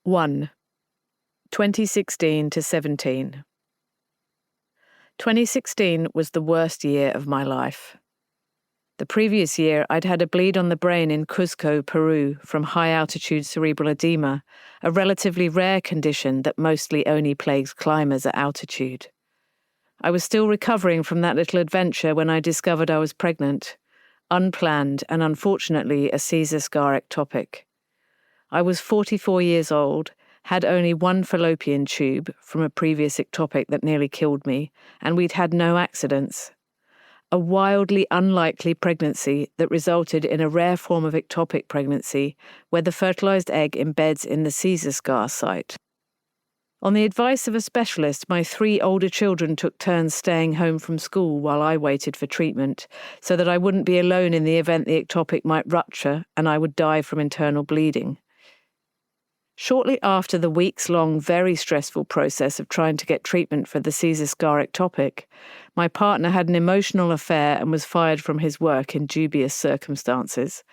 1. 2016 to 17. 2016 was the worst year of my life. The previous year, I'd had a bleed on the brain in Cuzco, Peru, from high-altitude cerebral edema, a relatively rare condition that mostly only plagues climbers at altitude. I was still recovering from that little adventure when I discovered I was pregnant, unplanned and unfortunately a Caesar scar ectopic. I was 44 years old, had only one fallopian tube from a previous ectopic that nearly killed me, and we'd had no accidents. A wildly unlikely pregnancy that resulted in a rare form of ectopic pregnancy where the fertilized egg embeds in the Caesar scar site. On the advice of a specialist, my 3 older children took turns staying home from school while I waited for treatment, so that I wouldn't be alone in the event the ectopic might rupture and I would die from internal bleeding. Shortly after the weeks-long, very stressful process of trying to get treatment for the Caesar scar ectopic, my partner had an emotional affair and was fired from his work in dubious circumstances.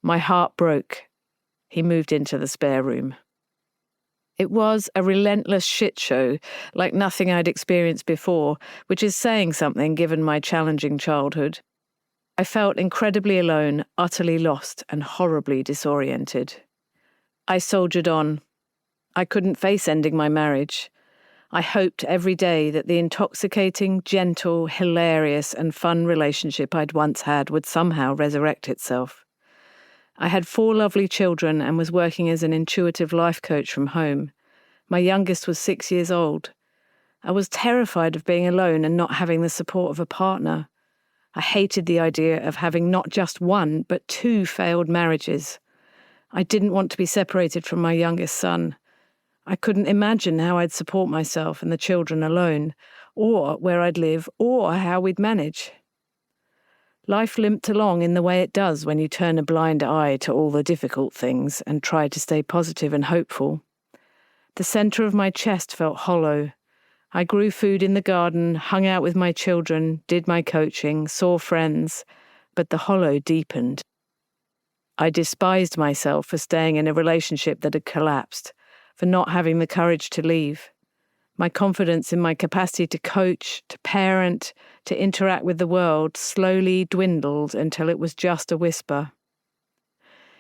My heart broke. He moved into the spare room. It was a relentless shit show, like nothing I'd experienced before, which is saying something given my challenging childhood. I felt incredibly alone, utterly lost, and horribly disoriented. I soldiered on. I couldn't face ending my marriage. I hoped every day that the intoxicating, gentle, hilarious, and fun relationship I'd once had would somehow resurrect itself. I had 4 lovely children and was working as an intuitive life coach from home. My youngest was 6 years old. I was terrified of being alone and not having the support of a partner. I hated the idea of having not just 1, but 2 failed marriages. I didn't want to be separated from my youngest son. I couldn't imagine how I'd support myself and the children alone, or where I'd live, or how we'd manage. Life limped along in the way it does when you turn a blind eye to all the difficult things and try to stay positive and hopeful. The centre of my chest felt hollow. I grew food in the garden, hung out with my children, did my coaching, saw friends, but the hollow deepened. I despised myself for staying in a relationship that had collapsed, for not having the courage to leave. My confidence in my capacity to coach, to parent, to interact with the world slowly dwindled until it was just a whisper.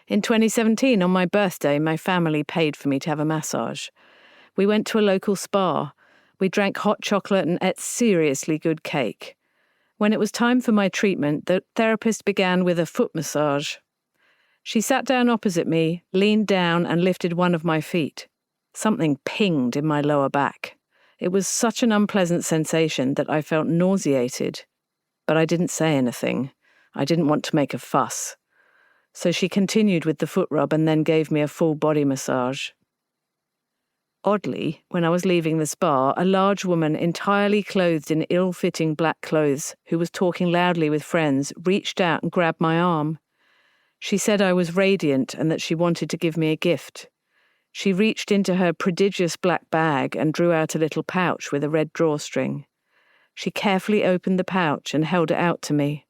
In 2017, on my birthday, my family paid for me to have a massage. We went to a local spa. We drank hot chocolate and ate seriously good cake. When it was time for my treatment, the therapist began with a foot massage. She sat down opposite me, leaned down and lifted one of my feet. Something pinged in my lower back. It was such an unpleasant sensation that I felt nauseated. But I didn't say anything. I didn't want to make a fuss. So she continued with the foot rub and then gave me a full body massage. Oddly, when I was leaving the spa, a large woman entirely clothed in ill-fitting black clothes, who was talking loudly with friends, reached out and grabbed my arm. She said I was radiant and that she wanted to give me a gift. She reached into her prodigious black bag and drew out a little pouch with a red drawstring. She carefully opened the pouch and held it out to me.